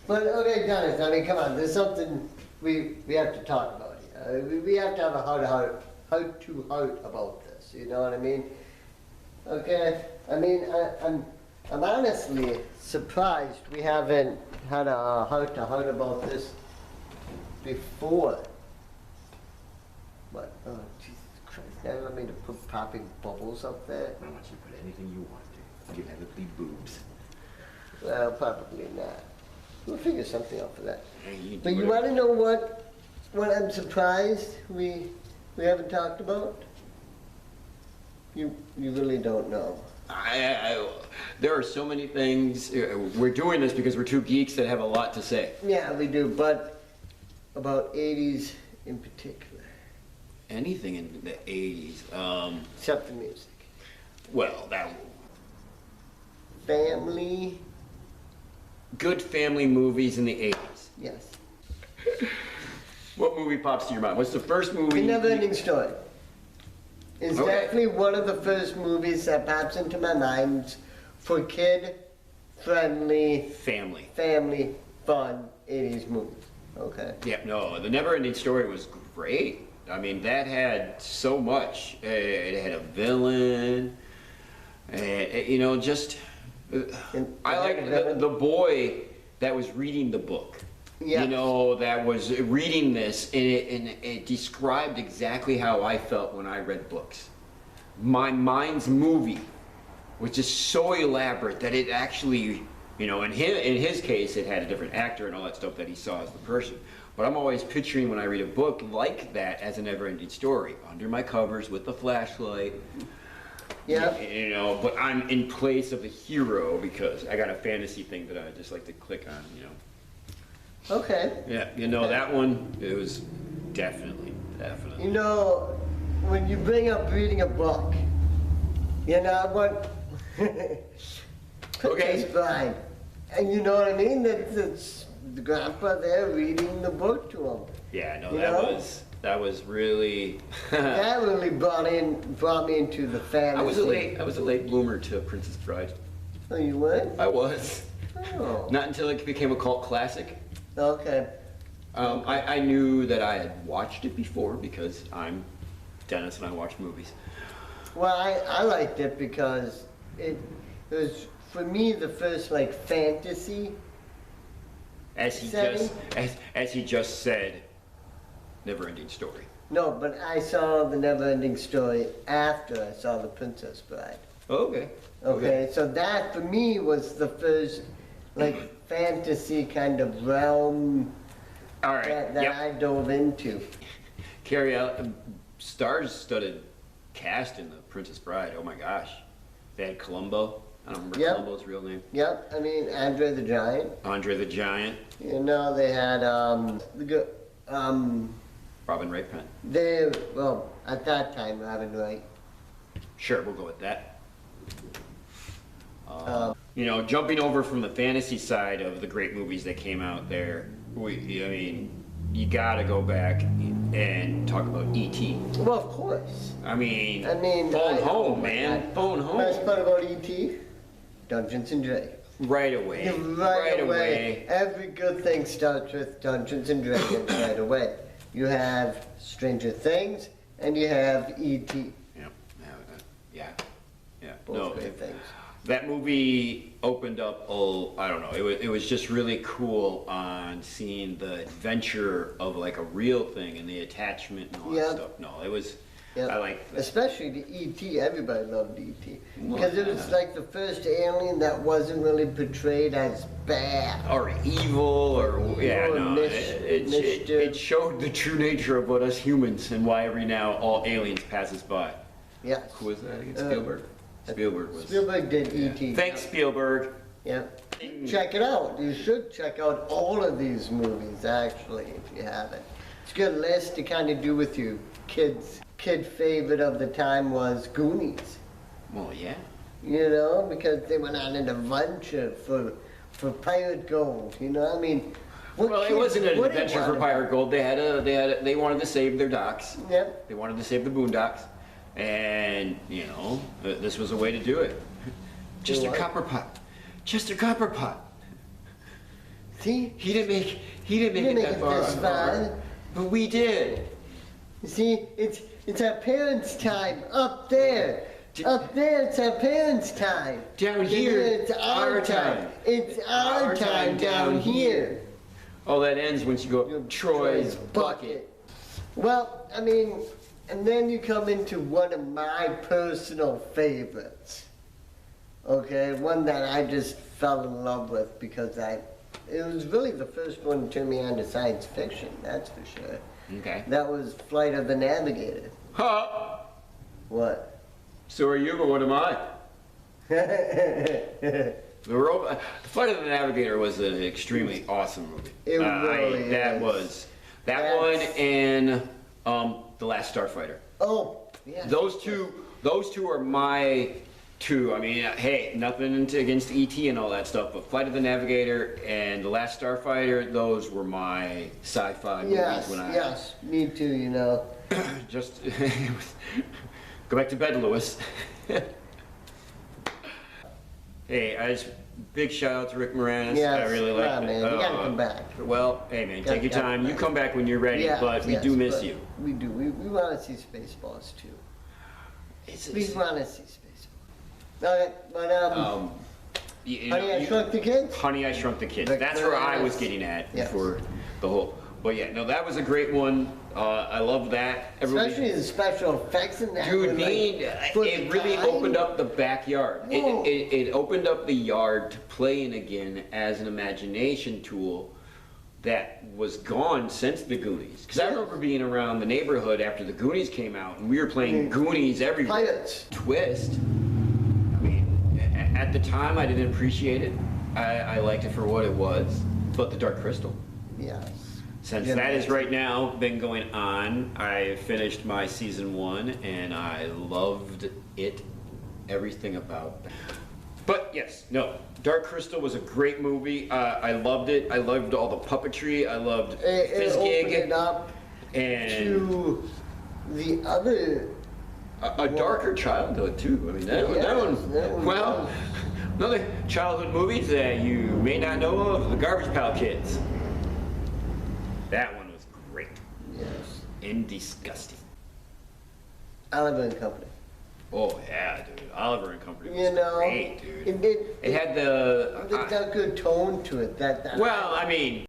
But okay, Dennis, I mean, come on, there's something we have to talk about here. We have to have a heart about this, you know what I mean? Okay, I mean, I'm honestly surprised we haven't had a heart about this before. What? Oh, Jesus Christ, now you want me to put popping bubbles up there? I want you to put anything you want to. You can have it be boobs. Well, probably not. We'll figure something out for that. Hey, But you want to know what I'm surprised we haven't talked about? You really don't know. There are so many things. We're doing this because we're two geeks that have a lot to say. Yeah, we do, but about 80s in particular. Anything in the 80s. Except for music. Well, that Family, good family movies in the 80s. yes. What movie pops to your mind? What's the first movie? The Never-Ending Story. It's Okay. definitely one of the first movies that pops into my mind for kid-friendly, Family. family, fun 80s movies. Okay. Yeah, no, The Never-Ending Story was great. I mean, that had so much. It had a villain. You know, just... I like the boy that was reading the book. Yes. You know, that was reading this, and it described exactly how I felt when I read books. My mind's movie was just so elaborate that it actually, you know, in his case, it had a different actor and all that stuff that he saw as the person. But I'm always picturing when I read a book like that as a never-ending story, under my covers with the flashlight. Yeah. You know, but I'm in place of the hero because I got a fantasy thing that I just like to click on, you know. Okay. Yeah, you know, that one, it was definitely. You know, when you bring up reading a book, you know what? Princess Bride. And you know what I mean? That's the grandpa there reading the book to him. Yeah, no, You that know? was really. That really brought me into the fantasy. I was a late bloomer to Princess Bride. Oh, you were? I was. Oh. Not until it became a cult classic. Okay. I knew that I had watched it before because I'm Dennis and I watch movies. Well, I liked it because it was, for me, the first, like, fantasy As he setting. as he just said, never-ending story. No, but I saw the Never-Ending Story after I saw The Princess Bride. Oh, okay. Okay, so that for me was the first, like, fantasy kind of realm All right. that Yep. I dove into. Carry out stars-studded cast in The Princess Bride. Oh my gosh. They had Columbo. I don't remember Yep. Columbo's real name. Yep, I mean, Andre the Giant. Andre the Giant. You know, they had, Robin Wright Penn. well, at that time, Robin Wright. Sure, we'll go with that. You know, jumping over from the fantasy side of the great movies that came out there, I mean, you gotta go back and talk about E.T. Well, of course. I mean, Phone phone home, man. Phone Best home. part about E.T.? Dungeons and Dragons. Right away. Yeah, right away. Every good thing starts with Dungeons and Dragons right away. You have Stranger Things, and you have E.T. Yep. Yeah. Yeah. Both No, great things. that movie opened up, I don't know, it was just really cool on seeing the adventure of like a real thing and the attachment and all Yeah. that stuff. No, it was, Yep. I like that. Especially the E.T., everybody loved E.T. Well, Because it was yeah. like the first alien that wasn't really portrayed as bad. Or evil, or, yeah, Or no, mischief. it showed the true nature of what us humans and why every now all aliens pass us by. Yes. Who was that again? Spielberg? Spielberg was. Spielberg did Yeah. E.T. Thanks, Spielberg. Yep. Check it out. You should check out all of these movies, actually, if you haven't. It's a good list to kind of do with your kids. Kid favorite of the time was Goonies. Well, yeah. You know, because they went on an adventure for pirate gold. You know, I mean, what Well, it kid wasn't an wouldn't adventure for want pirate gold. They wanted to save their docks. Yep. They wanted to save the boondocks, and you know, this was a way to do it. Just a what? copper pot. Just a copper pot. See? He didn't make You it make that it far. this far. But we did. You see, it's our parents' time up there. Up there, it's our parents' time. Down here, it's our time. It's our time down here. Oh, that ends once you go Troy's bucket. Well, I mean, and then you come into one of my personal favorites. Okay, one that I just fell in love with because it was really the first one to turn me on to science fiction, that's for sure. Okay. That was Flight of the Navigator. Huh? What? So are you, but what am I? The Flight of the Navigator was an extremely awesome movie. It really That is. was that That's- one and The Last Starfighter. Oh, yeah. Those two are my two. I mean, hey, nothing against ET and all that stuff, but Flight of the Navigator and The Last Starfighter, those were my sci-fi Yes, movies when I yes, me too, you know. just go back to bed, Lewis. Hey, big shout out to Rick Moranis. Yes, I really like yeah, man, you gotta come back. Well, hey man, take your Gotta time. come You back. come back when you're ready, Yeah, but we yes, do miss but you. We do. We want to see Spaceballs too. We want to see Spaceballs. All right, but You Honey, I you- Shrunk the Kids. Honey, I Shrunk the Kids. Rick That's where I was Moranis. getting at Yes. before the whole. But yeah, no, that was a great one. I love that. Everybody- Especially the special effects in that. Dude, were, for it the really time. opened up the backyard. Whoa. It opened up the yard to play in again as an imagination tool that was gone since the Goonies. Because I remember being around the neighborhood after the Goonies came out, and we were playing Goonies everywhere. Pirates. Twist. I mean, at the time I didn't appreciate it. I liked it for what it was. But the Dark Crystal. Yes. Since Yeah, that is man. right now been going on, I finished my season 1 and I loved it, everything about it. But yes, no, Dark Crystal was a great movie. I loved it. I loved all the puppetry. I loved It opened it Fizzgig up and to the other. a darker childhood too. I mean, that Yes, one. that one Well, was. another childhood movie that you may not know of: The Garbage Pail Kids. That one was great Yes. and disgusting. Oliver and Company. Oh yeah, dude. Oliver and Company was You know, great, dude. it did. It had the. It got a good tone to it. That Well, I mean,